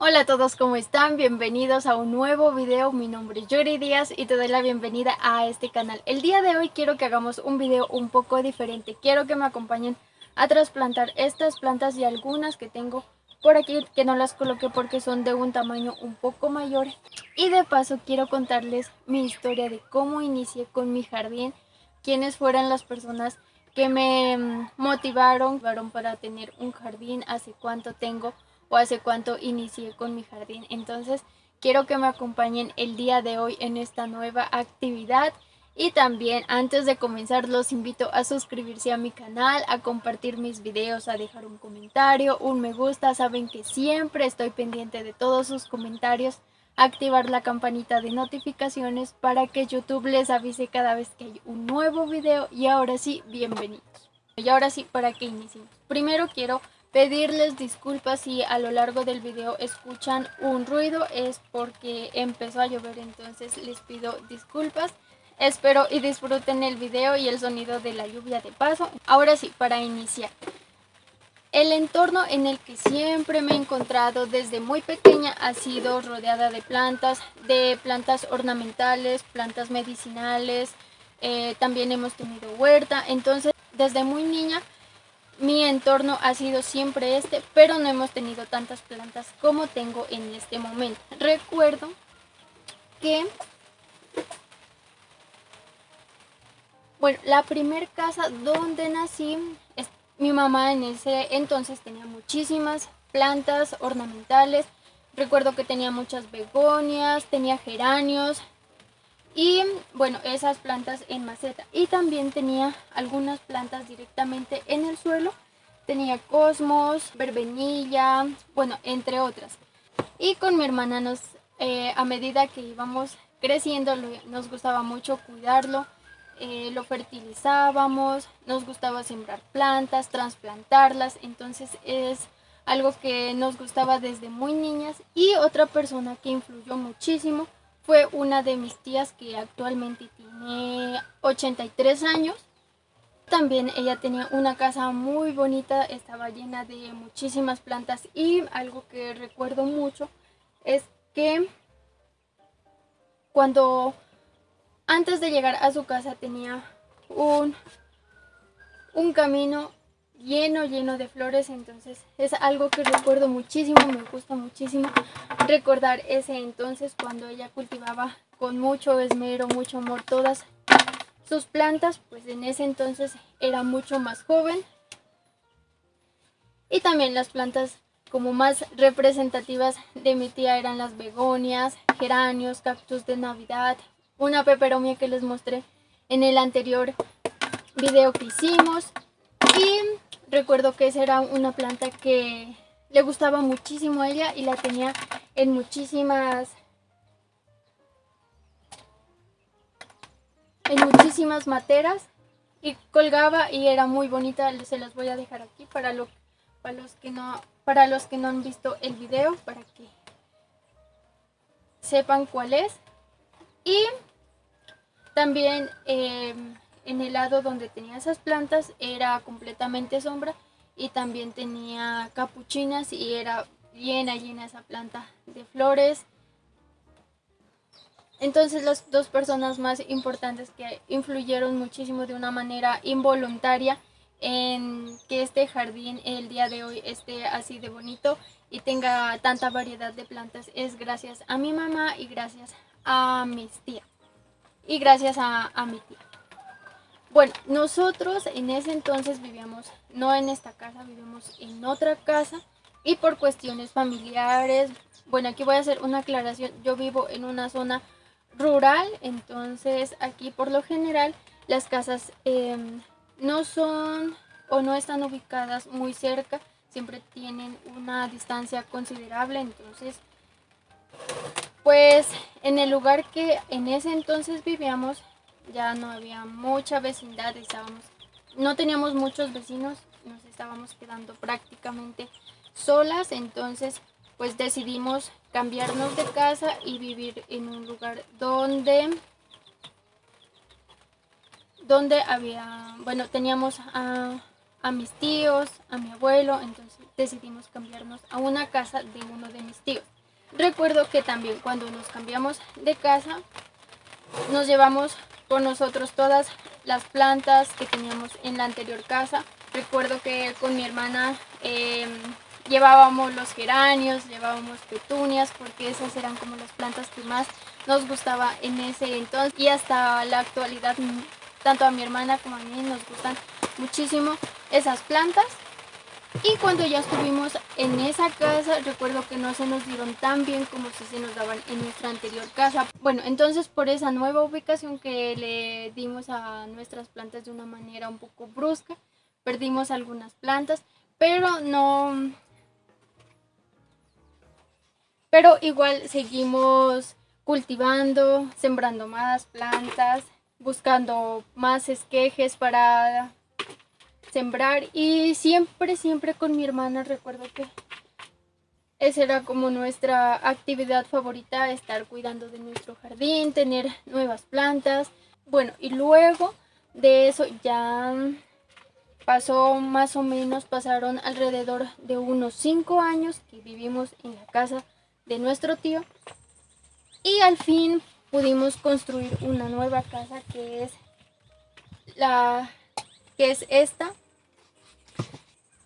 Hola a todos, ¿cómo están? Bienvenidos a un nuevo video. Mi nombre es Yuri Díaz y te doy la bienvenida a este canal. El día de hoy quiero que hagamos un video un poco diferente. Quiero que me acompañen a trasplantar estas plantas y algunas que tengo por aquí que no las coloqué porque son de un tamaño un poco mayor. Y de paso quiero contarles mi historia de cómo inicié con mi jardín, quiénes fueron las personas que me motivaron para tener un jardín, hace cuánto tengo o hace cuánto inicié con mi jardín. Entonces quiero que me acompañen el día de hoy en esta nueva actividad. Y también antes de comenzar los invito a suscribirse a mi canal, a compartir mis videos, a dejar un comentario, un me gusta. Saben que siempre estoy pendiente de todos sus comentarios. Activar la campanita de notificaciones para que YouTube les avise cada vez que hay un nuevo video. Y ahora sí, bienvenidos. Y ahora sí, para que iniciemos. Primero quiero pedirles disculpas si a lo largo del video escuchan un ruido, es porque empezó a llover, entonces les pido disculpas. Espero y disfruten el video y el sonido de la lluvia de paso. Ahora sí, para iniciar. El entorno en el que siempre me he encontrado desde muy pequeña ha sido rodeada de plantas ornamentales, plantas medicinales. También hemos tenido huerta, entonces desde muy niña mi entorno ha sido siempre este, pero no hemos tenido tantas plantas como tengo en este momento. Recuerdo que, bueno, la primer casa donde nací, mi mamá en ese entonces tenía muchísimas plantas ornamentales. Recuerdo que tenía muchas begonias, tenía geranios y, bueno, esas plantas en maceta. Y también tenía algunas plantas directamente en el suelo. Tenía cosmos, verbenilla, bueno, entre otras. Y con mi hermana a medida que íbamos creciendo, nos gustaba mucho cuidarlo, lo fertilizábamos, nos gustaba sembrar plantas, trasplantarlas, entonces es algo que nos gustaba desde muy niñas. Y otra persona que influyó muchísimo fue una de mis tías que actualmente tiene 83 años. También ella tenía una casa muy bonita, estaba llena de muchísimas plantas y algo que recuerdo mucho es que cuando antes de llegar a su casa tenía un camino lleno de flores, entonces es algo que recuerdo muchísimo, me gusta muchísimo recordar ese entonces cuando ella cultivaba con mucho esmero, mucho amor todas sus plantas, pues en ese entonces era mucho más joven. Y también las plantas como más representativas de mi tía eran las begonias, geranios, cactus de Navidad, una peperomia que les mostré en el anterior video que hicimos. Y recuerdo que esa era una planta que le gustaba muchísimo a ella y la tenía en muchísimas materas y colgaba y era muy bonita. Se las voy a dejar aquí para los que no han visto el video, para que sepan cuál es. Y también en el lado donde tenía esas plantas era completamente sombra y también tenía capuchinas y era llena esa planta de flores. Entonces las dos personas más importantes que influyeron muchísimo de una manera involuntaria en que este jardín el día de hoy esté así de bonito y tenga tanta variedad de plantas es gracias a mi mamá y gracias a mis tías y gracias a mi tía. Bueno, nosotros en ese entonces vivíamos no en esta casa, vivimos en otra casa y por cuestiones familiares, bueno, aquí voy a hacer una aclaración, yo vivo en una zona rural, entonces aquí por lo general las casas no son o no están ubicadas muy cerca, siempre tienen una distancia considerable, entonces pues en el lugar que en ese entonces vivíamos ya no había mucha vecindad, no teníamos muchos vecinos, nos estábamos quedando prácticamente solas, entonces pues decidimos cambiarnos de casa y vivir en un lugar donde había, bueno, teníamos a mis tíos, a mi abuelo, entonces decidimos cambiarnos a una casa de uno de mis tíos. Recuerdo que también cuando nos cambiamos de casa, nos llevamos con nosotros todas las plantas que teníamos en la anterior casa. Recuerdo que con mi hermana llevábamos los geranios, llevábamos petunias, porque esas eran como las plantas que más nos gustaba en ese entonces. Y hasta la actualidad, tanto a mi hermana como a mí nos gustan muchísimo esas plantas. Y cuando ya estuvimos en esa casa, recuerdo que no se nos dieron tan bien como si se nos daban en nuestra anterior casa. Bueno, entonces por esa nueva ubicación que le dimos a nuestras plantas de una manera un poco brusca, perdimos algunas plantas, pero igual seguimos cultivando, sembrando más plantas, buscando más esquejes para sembrar, y siempre con mi hermana. Recuerdo que esa era como nuestra actividad favorita, estar cuidando de nuestro jardín, tener nuevas plantas. Bueno, y luego de eso ya pasaron alrededor de unos 5 años que vivimos en la casa de nuestro tío, y al fin pudimos construir una nueva casa que es esta.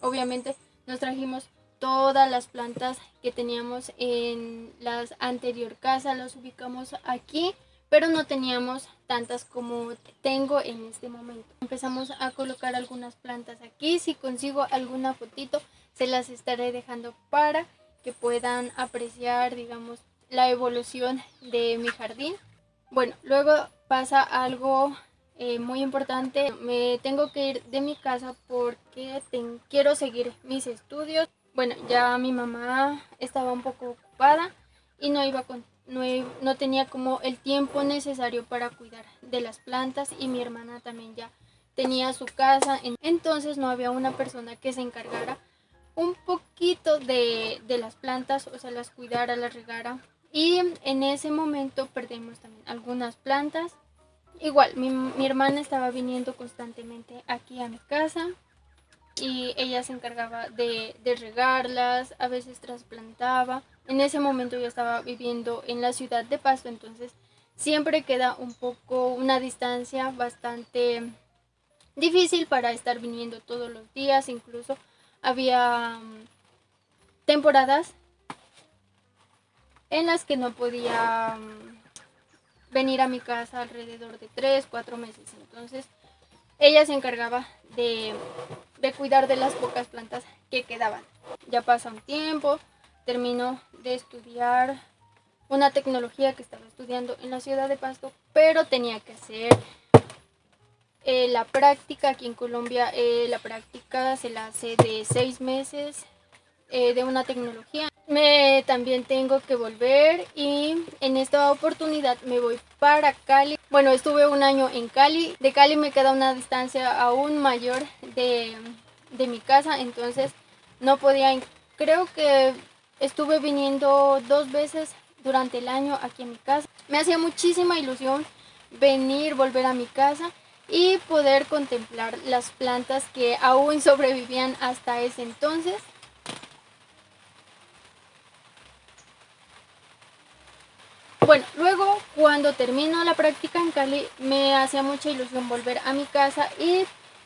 Obviamente nos trajimos todas las plantas que teníamos en la anterior casa, las ubicamos aquí, pero no teníamos tantas como tengo en este momento. Empezamos a colocar algunas plantas aquí. Si consigo alguna fotito, se las estaré dejando para que puedan apreciar, digamos, la evolución de mi jardín. Bueno, luego pasa algo muy importante. Me tengo que ir de mi casa porque quiero seguir mis estudios. Bueno, ya mi mamá estaba un poco ocupada y no tenía como el tiempo necesario para cuidar de las plantas, y mi hermana también ya tenía su casa, entonces no había una persona que se encargara un poquito de las plantas, o sea, las cuidara, las regara. Y en ese momento perdimos también algunas plantas. Igual, mi hermana estaba viniendo constantemente aquí a mi casa y ella se encargaba de regarlas, a veces trasplantaba. En ese momento yo estaba viviendo en la ciudad de Pasto, entonces siempre queda una distancia bastante difícil para estar viniendo todos los días. Incluso había temporadas en las que no podía venir a mi casa alrededor de 3, 4 meses. Entonces ella se encargaba de cuidar de las pocas plantas que quedaban. Ya pasa un tiempo, termino de estudiar una tecnología que estaba estudiando en la ciudad de Pasto, pero tenía que hacer la práctica. Aquí en Colombia la práctica se la hace de 6 meses de una tecnología. También tengo que volver, y en esta oportunidad me voy para Cali. Bueno, estuve un año en Cali. De Cali me queda una distancia aún mayor de mi casa, entonces no podía. Creo que estuve viniendo 2 veces durante el año aquí en mi casa. Me hacía muchísima ilusión volver a mi casa y poder contemplar las plantas que aún sobrevivían hasta ese entonces. Bueno, luego cuando termino la práctica en Cali, me hacía mucha ilusión volver a mi casa y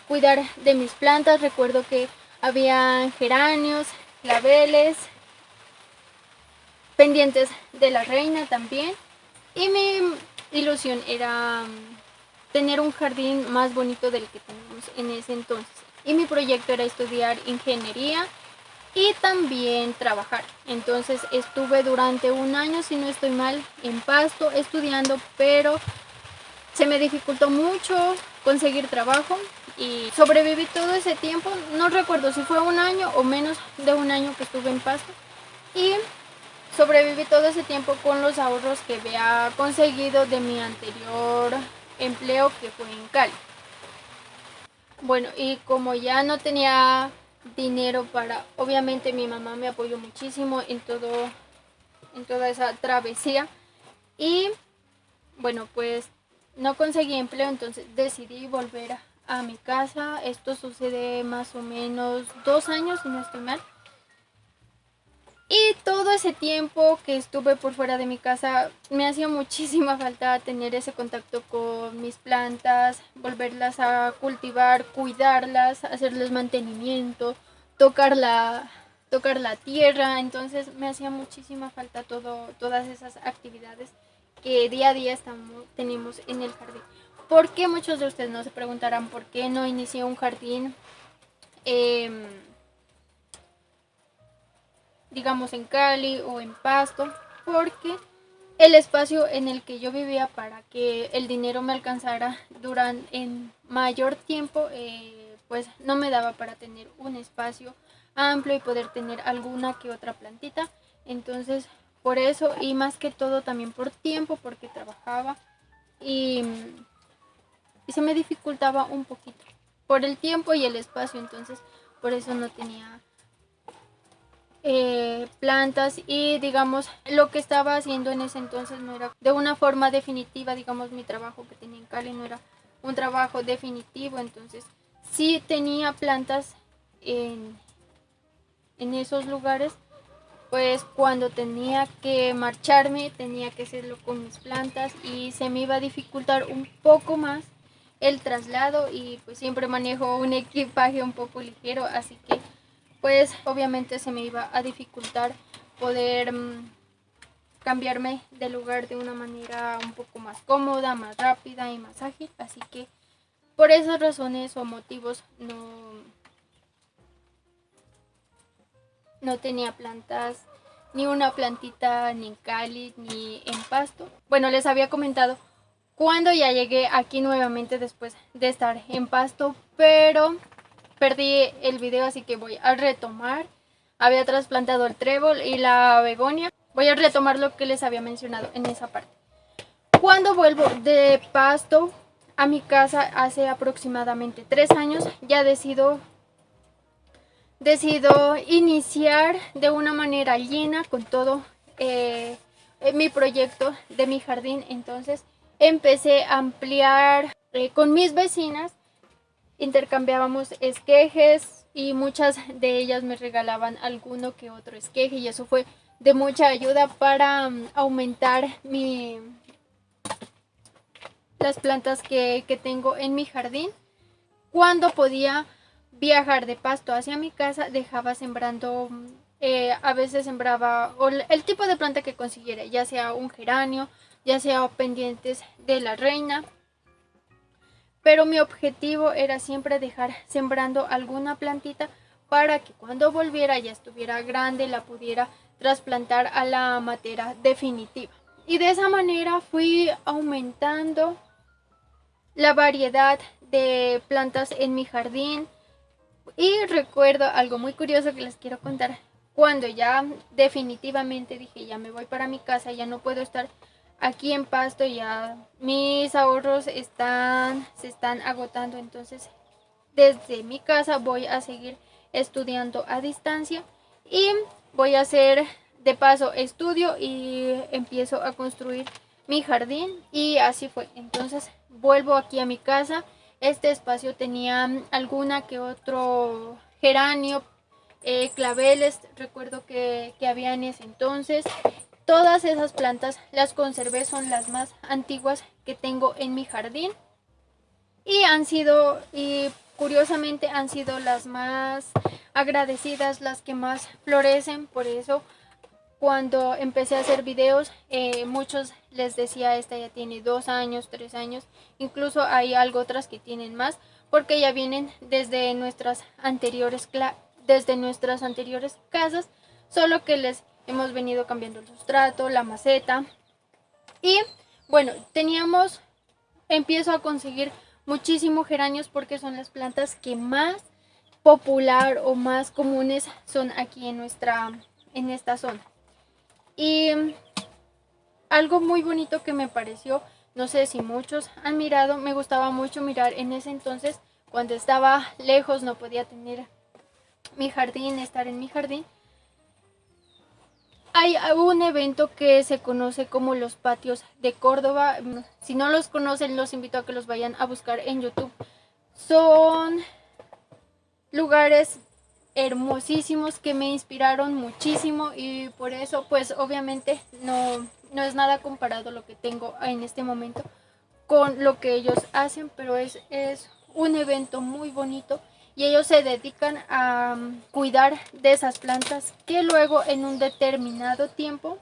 cuidar de mis plantas. Recuerdo que había geranios, claveles, pendientes de la reina también, y mi ilusión era tener un jardín más bonito del que teníamos en ese entonces. Y mi proyecto era estudiar ingeniería y también trabajar. Entonces estuve durante un año, si no estoy mal, en Pasto estudiando, pero se me dificultó mucho conseguir trabajo y sobreviví todo ese tiempo. No recuerdo si fue un año o menos de un año que estuve en Pasto, y sobreviví todo ese tiempo con los ahorros que había conseguido de mi anterior empleo, que fue en Cali. Bueno, y como ya no tenía dinero obviamente mi mamá me apoyó muchísimo en toda esa travesía, y bueno, pues no conseguí empleo, entonces decidí volver a mi casa. Esto sucede más o menos 2 años, si no estoy mal. Y todo ese tiempo que estuve por fuera de mi casa me hacía muchísima falta tener ese contacto con mis plantas, volverlas a cultivar, cuidarlas, hacerles mantenimiento, tocar la, tocar la tierra. Entonces me hacía muchísima falta todas esas actividades que día a día tenemos en el jardín. ¿Por qué? Muchos de ustedes no se preguntarán por qué no inicié un jardín, digamos en Cali o en Pasto, porque el espacio en el que yo vivía, para que el dinero me alcanzara en mayor tiempo, pues no me daba para tener un espacio amplio y poder tener alguna que otra plantita. Entonces, por eso, y más que todo también por tiempo, porque trabajaba y, y se me dificultaba un poquito por el tiempo y el espacio. Entonces, por eso no tenía plantas, y digamos lo que estaba haciendo en ese entonces no era de una forma definitiva. Digamos, mi trabajo que tenía en Cali no era un trabajo definitivo. Entonces sí tenía plantas en esos lugares, pues cuando tenía que marcharme tenía que hacerlo con mis plantas y se me iba a dificultar un poco más el traslado, y pues siempre manejo un equipaje un poco ligero, así que pues obviamente se me iba a dificultar poder cambiarme de lugar de una manera un poco más cómoda, más rápida y más ágil. Así que por esas razones o motivos no tenía plantas, ni una plantita ni en Cali ni en Pasto. Bueno, les había comentado cuando ya llegué aquí nuevamente después de estar en Pasto, pero perdí el video, así que voy a retomar. Había trasplantado el trébol y la begonia. Voy a retomar lo que les había mencionado en esa parte. Cuando vuelvo de Pasto a mi casa hace aproximadamente 3 años, ya decido iniciar de una manera llena con todo mi proyecto de mi jardín. Entonces empecé a ampliar con mis vecinas. Intercambiábamos esquejes y muchas de ellas me regalaban alguno que otro esqueje, y eso fue de mucha ayuda para aumentar las plantas que tengo en mi jardín. Cuando podía viajar de Pasto hacia mi casa, dejaba sembrando, a veces sembraba el tipo de planta que consiguiera, ya sea un geranio, ya sea pendientes de la reina. Pero mi objetivo era siempre dejar sembrando alguna plantita para que cuando volviera ya estuviera grande, la pudiera trasplantar a la matera definitiva. Y de esa manera fui aumentando la variedad de plantas en mi jardín. Y recuerdo algo muy curioso que les quiero contar. Cuando ya definitivamente dije, ya me voy para mi casa, ya no puedo estar aquí en Pasto, ya mis ahorros se están agotando. Entonces desde mi casa voy a seguir estudiando a distancia, y voy a hacer de paso estudio y empiezo a construir mi jardín. Y así fue. Entonces vuelvo aquí a mi casa. Este espacio tenía alguna que otro geranio, claveles, recuerdo que había en ese entonces. Todas esas plantas las conservé, son las más antiguas que tengo en mi jardín, y curiosamente han sido las más agradecidas, las que más florecen. Por eso cuando empecé a hacer videos, muchos les decía, esta ya tiene 2 años, 3 años, incluso hay algo otras que tienen más, porque ya vienen desde nuestras anteriores casas, solo que les hemos venido cambiando el sustrato, la maceta. Y bueno, empiezo a conseguir muchísimo geranios, porque son las plantas que más popular o más comunes son aquí en esta zona. Y algo muy bonito que me pareció, no sé si muchos han mirado, me gustaba mucho mirar en ese entonces, cuando estaba lejos, no podía tener mi jardín, estar en mi jardín. Hay un evento que se conoce como los patios de Córdoba. Si no los conocen, los invito a que los vayan a buscar en YouTube. Son lugares hermosísimos que me inspiraron muchísimo y por eso pues obviamente no es nada comparado lo que tengo en este momento con lo que ellos hacen, pero es un evento muy bonito y ellos se dedican a cuidar de esas plantas que luego en un determinado tiempo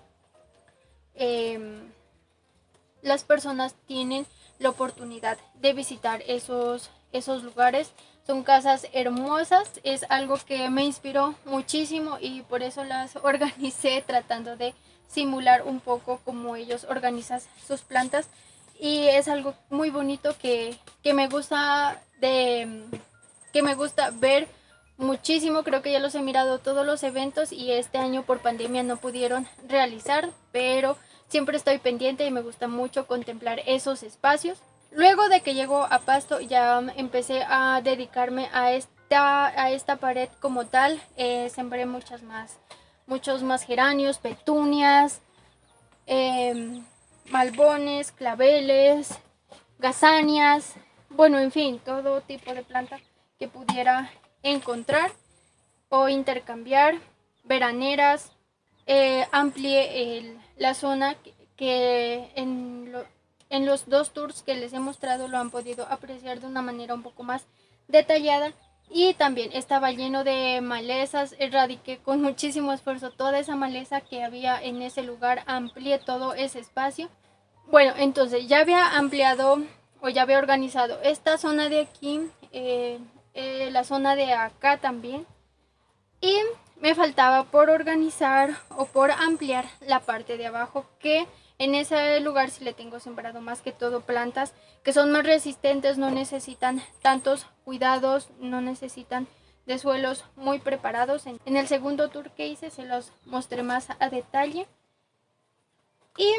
las personas tienen la oportunidad de visitar esos lugares. Son casas hermosas, es algo que me inspiró muchísimo y por eso las organicé tratando de simular un poco cómo ellos organizan sus plantas y es algo muy bonito que me gusta que me gusta ver muchísimo. Creo que ya los he mirado todos los eventos y este año por pandemia no pudieron realizar, pero siempre estoy pendiente y me gusta mucho contemplar esos espacios. Luego de que llego a Pasto ya empecé a dedicarme a esta pared como tal. Sembré muchos más geranios, petunias, malbones, claveles, gazanias, bueno, en fin, todo tipo de planta que pudiera encontrar o intercambiar, veraneras. Amplié la zona que en los dos tours que les he mostrado lo han podido apreciar de una manera un poco más detallada. Y también estaba lleno de malezas, erradiqué con muchísimo esfuerzo toda esa maleza que había en ese lugar, amplié todo ese espacio. Bueno, entonces ya había ampliado o ya había organizado esta zona de aquí, la zona de acá también. Y me faltaba por organizar o por ampliar la parte de abajo, que en ese lugar sí le tengo sembrado más que todo plantas que son más resistentes, no necesitan tantos cuidados, no necesitan de suelos muy preparados. En el segundo tour que hice se los mostré más a detalle. Y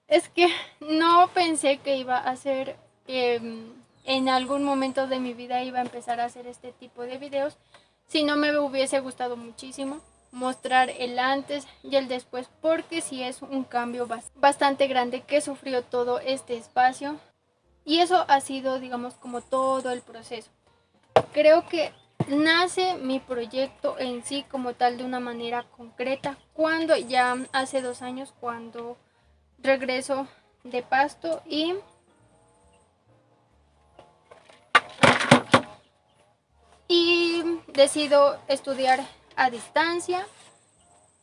es que no pensé que iba a hacer, en algún momento de mi vida iba a empezar a hacer este tipo de videos. Si no, me hubiese gustado muchísimo mostrar el antes y el después, porque sí es un cambio bastante grande que sufrió todo este espacio. Y eso ha sido, digamos, como todo el proceso. Creo que nace mi proyecto en sí como tal de una manera concreta cuando ya hace 2 años, cuando regreso de Pasto y decido estudiar a distancia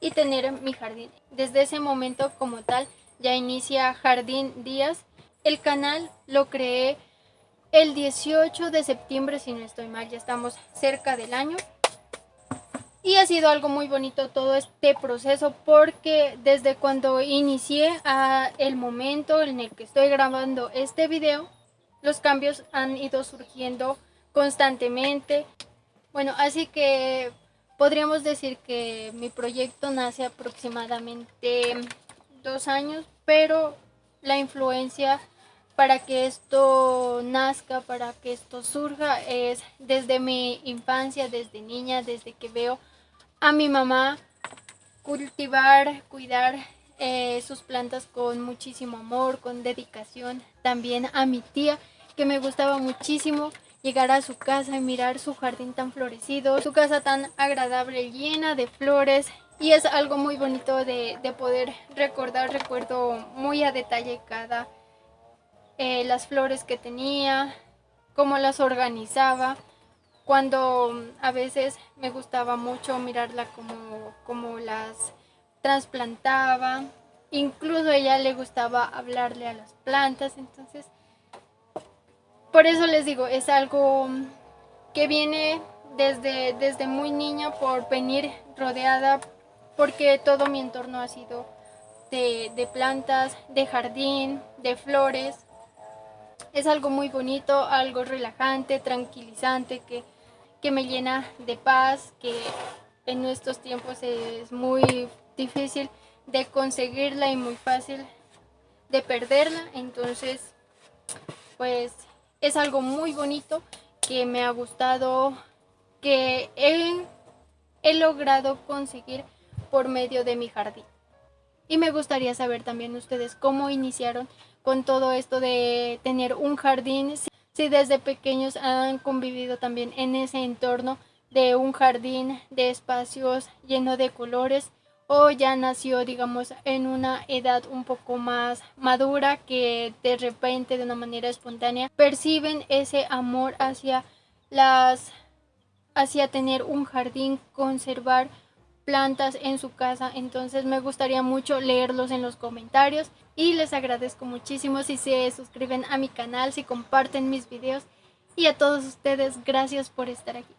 y tener mi jardín. Desde ese momento como tal ya inicia Jardín Díaz. El canal lo creé el 18 de septiembre, si no estoy mal, ya estamos cerca del año. Y ha sido algo muy bonito todo este proceso, porque desde cuando inicié a el momento en el que estoy grabando este video, los cambios han ido surgiendo constantemente. Bueno, así que podríamos decir que mi proyecto nace aproximadamente 2 años, pero la influencia para que esto nazca, para que esto surja, es desde mi infancia, desde niña, desde que veo a mi mamá cultivar, cuidar sus plantas con muchísimo amor, con dedicación. También a mi tía, que me gustaba muchísimo llegar a su casa y mirar su jardín tan florecido, su casa tan agradable, llena de flores. Y es algo muy bonito de poder recordar. Recuerdo muy a detalle las flores que tenía, cómo las organizaba. Cuando a veces me gustaba mucho mirarla como las trasplantaba. Incluso a ella le gustaba hablarle a las plantas. Entonces, por eso les digo, es algo que viene desde muy niña, por venir rodeada, porque todo mi entorno ha sido de plantas, de jardín, de flores. Es algo muy bonito, algo relajante, tranquilizante, que me llena de paz, que en estos tiempos es muy difícil de conseguirla y muy fácil de perderla. Entonces, pues es algo muy bonito que me ha gustado, que he logrado conseguir por medio de mi jardín. Y me gustaría saber también ustedes cómo iniciaron con todo esto de tener un jardín. si desde pequeños han convivido también en ese entorno de un jardín de espacios lleno de colores, o ya nació, digamos, en una edad un poco más madura, que de repente, de una manera espontánea, perciben ese amor hacia tener un jardín, conservar plantas en su casa. Entonces me gustaría mucho leerlos en los comentarios y les agradezco muchísimo si se suscriben a mi canal, si comparten mis videos, y a todos ustedes, gracias por estar aquí.